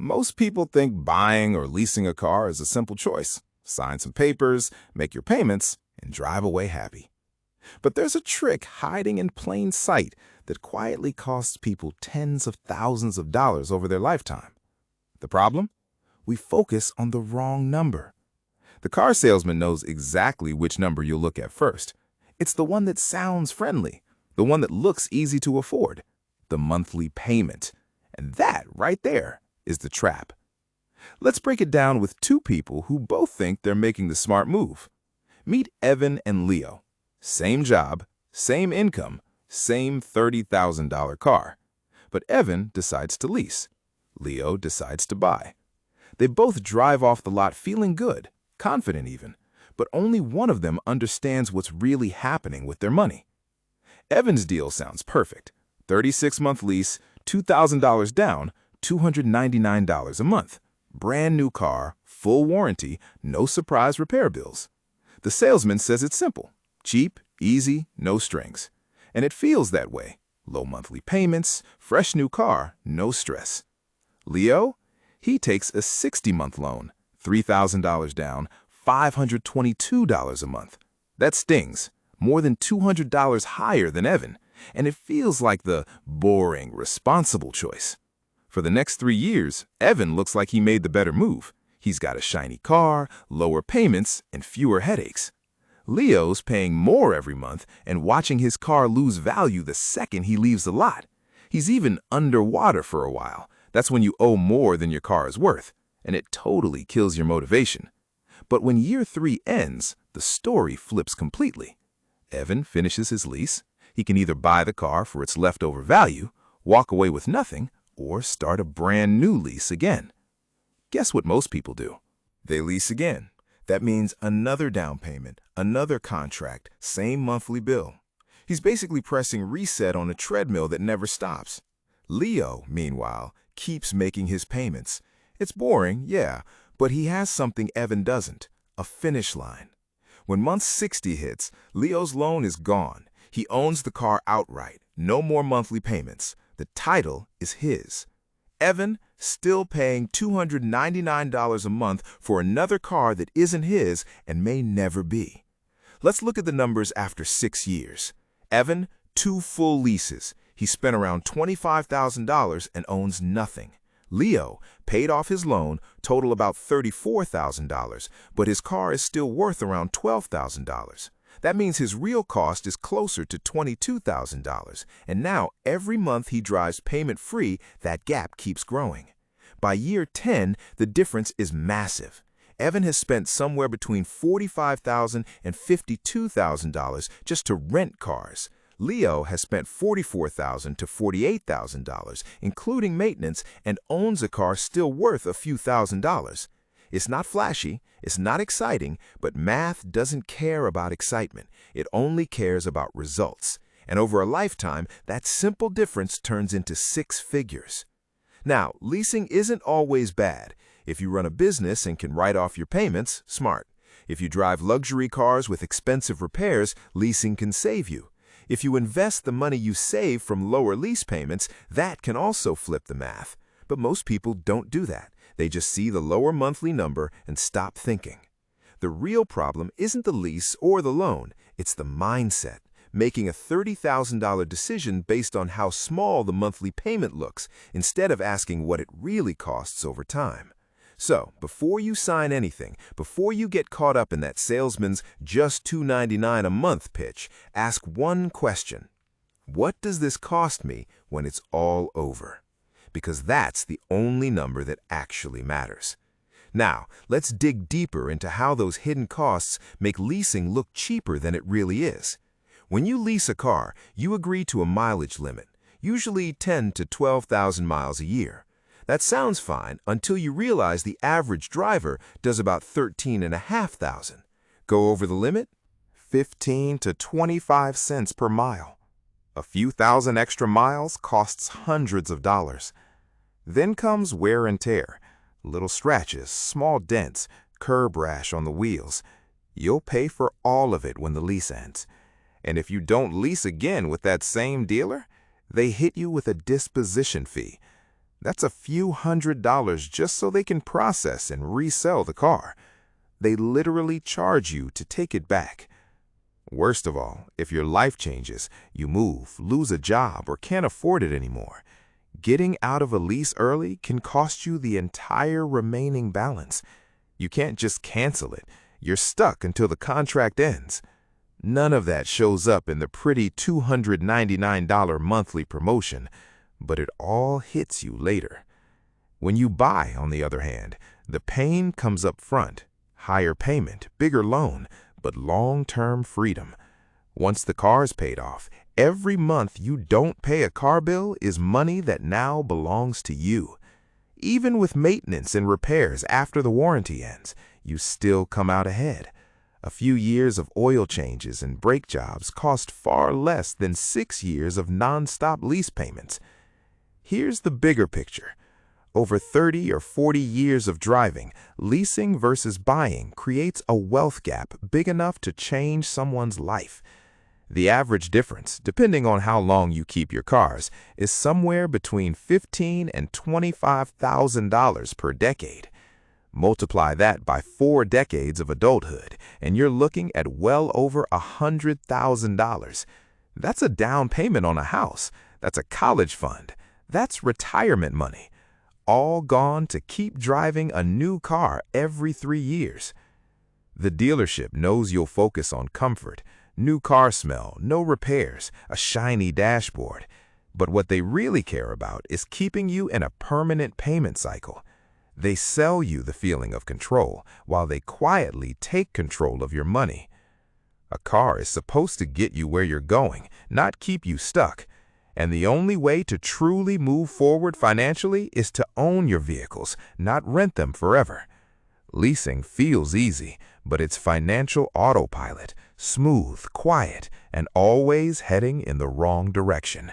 Most people think buying or leasing a car is a simple choice. Sign some papers, make your payments, and drive away happy. But there's a trick hiding in plain sight that quietly costs people tens of thousands of dollars over their lifetime. The problem? We focus on the wrong number. The car salesman knows exactly which number you'll look at first. It's the one that sounds friendly, the one that looks easy to afford, the monthly payment. And that right there is the trap. Let's break it down with two people who both think they're making the smart move. Meet Evan and Leo. Same job, same income, same $30,000 car. But Evan decides to lease. Leo decides to buy. They both drive off the lot feeling good, confident even, but only one of them understands what's really happening with their money. Evan's deal sounds perfect. 36-month lease, $2,000 down, $299 a month. Brand new car, full warranty, no surprise repair bills. The salesman says it's simple, cheap, easy, no strings. And it feels that way. Low monthly payments, fresh new car, no stress. Leo? He takes a 60-month loan, $3,000 down, $522 a month. That stings, more than $200 higher than Evan, and it feels like the boring, responsible choice. For the next 3 years, Evan looks like he made the better move. He's got a shiny car, lower payments, and fewer headaches. Leo's paying more every month and watching his car lose value the second he leaves the lot. He's even underwater for a while. That's when you owe more than your car is worth, and it totally kills your motivation. But when year 3 ends, the story flips completely. Evan finishes his lease. He can either buy the car for its leftover value, walk away with nothing, or start a brand new lease again. Guess what most people do? They lease again. That means another down payment, another contract, same monthly bill. He's basically pressing reset on a treadmill that never stops. Leo, meanwhile, keeps making his payments. It's boring, yeah, but he has something Evan doesn't, a finish line. When month 60 hits, Leo's loan is gone. He owns the car outright, no more monthly payments. The title is his. Evan still paying $299 a month for another car that isn't his and may never be. Let's look at the numbers after 6 years. Evan, 2 full leases. He spent around $25,000 and owns nothing. Leo paid off his loan, total about $34,000, but his car is still worth around $12,000. That means his real cost is closer to $22,000, and now every month he drives payment-free, that gap keeps growing. By year 10, the difference is massive. Evan has spent somewhere between $45,000 and $52,000 just to rent cars. Leo has spent $44,000 to $48,000, including maintenance, and owns a car still worth a few $1,000s. It's not flashy, it's not exciting, but math doesn't care about excitement. It only cares about results. And over a lifetime, that simple difference turns into 6 figures. Now, leasing isn't always bad. If you run a business and can write off your payments, smart. If you drive luxury cars with expensive repairs, leasing can save you. If you invest the money you save from lower lease payments, that can also flip the math. But most people don't do that. They just see the lower monthly number and stop thinking. The real problem isn't the lease or the loan, it's the mindset. Making a $30,000 decision based on how small the monthly payment looks, instead of asking what it really costs over time. So, before you sign anything, before you get caught up in that salesman's just $299 a month pitch, ask one question. What does this cost me when it's all over? Because that's the only number that actually matters. Now, let's dig deeper into how those hidden costs make leasing look cheaper than it really is. When you lease a car, you agree to a mileage limit, usually 10 to 12,000 miles a year. That sounds fine until you realize the average driver does about 13,500. Go over the limit? 15 to 25 cents per mile. A few thousand extra miles costs hundreds of dollars. Then comes wear and tear, little scratches, small dents, curb rash on the wheels. You'll pay for all of it when the lease ends. And if you don't lease again with that same dealer, they hit you with a disposition fee. That's a few $100s just so they can process and resell the car. They literally charge you to take it back. Worst of all, if your life changes, you move, lose a job, or can't afford it anymore, getting out of a lease early can cost you the entire remaining balance. You can't just cancel it. You're stuck until the contract ends. None of that shows up in the pretty $299 monthly promotion, but it all hits you later. When you buy, on the other hand, the pain comes up front. Higher payment, bigger loan, but long-term freedom. Once the car's paid off, every month you don't pay a car bill is money that now belongs to you. Even with maintenance and repairs after the warranty ends, you still come out ahead. A few years of oil changes and brake jobs cost far less than 6 years of non-stop lease payments. Here's the bigger picture. Over 30 or 40 years of driving, leasing versus buying creates a wealth gap big enough to change someone's life. The average difference, depending on how long you keep your cars, is somewhere between $15,000 and $25,000 per decade. Multiply that by 4 decades of adulthood, and you're looking at well over $100,000. That's a down payment on a house. That's a college fund. That's retirement money. All gone to keep driving a new car every 3 years. The dealership knows you'll focus on comfort, new car smell, no repairs, a shiny dashboard. But what they really care about is keeping you in a permanent payment cycle. They sell you the feeling of control while they quietly take control of your money. A car is supposed to get you where you're going, not keep you stuck. And the only way to truly move forward financially is to own your vehicles, not rent them forever. Leasing feels easy, but it's financial autopilot, smooth, quiet, and always heading in the wrong direction.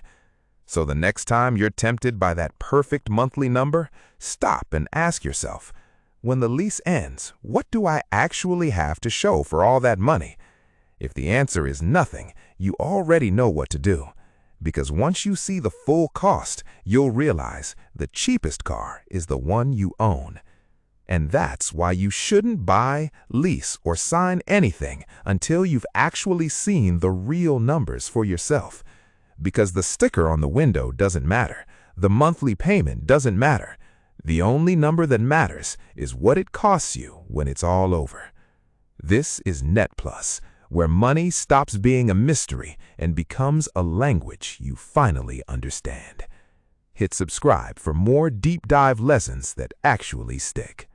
So the next time you're tempted by that perfect monthly number, stop and ask yourself, when the lease ends, what do I actually have to show for all that money? If the answer is nothing, you already know what to do. Because once you see the full cost, you'll realize the cheapest car is the one you own. And that's why you shouldn't buy, lease, or sign anything until you've actually seen the real numbers for yourself. Because the sticker on the window doesn't matter. The monthly payment doesn't matter. The only number that matters is what it costs you when it's all over. This is Net Plus, where money stops being a mystery and becomes a language you finally understand. Hit subscribe for more deep dive lessons that actually stick.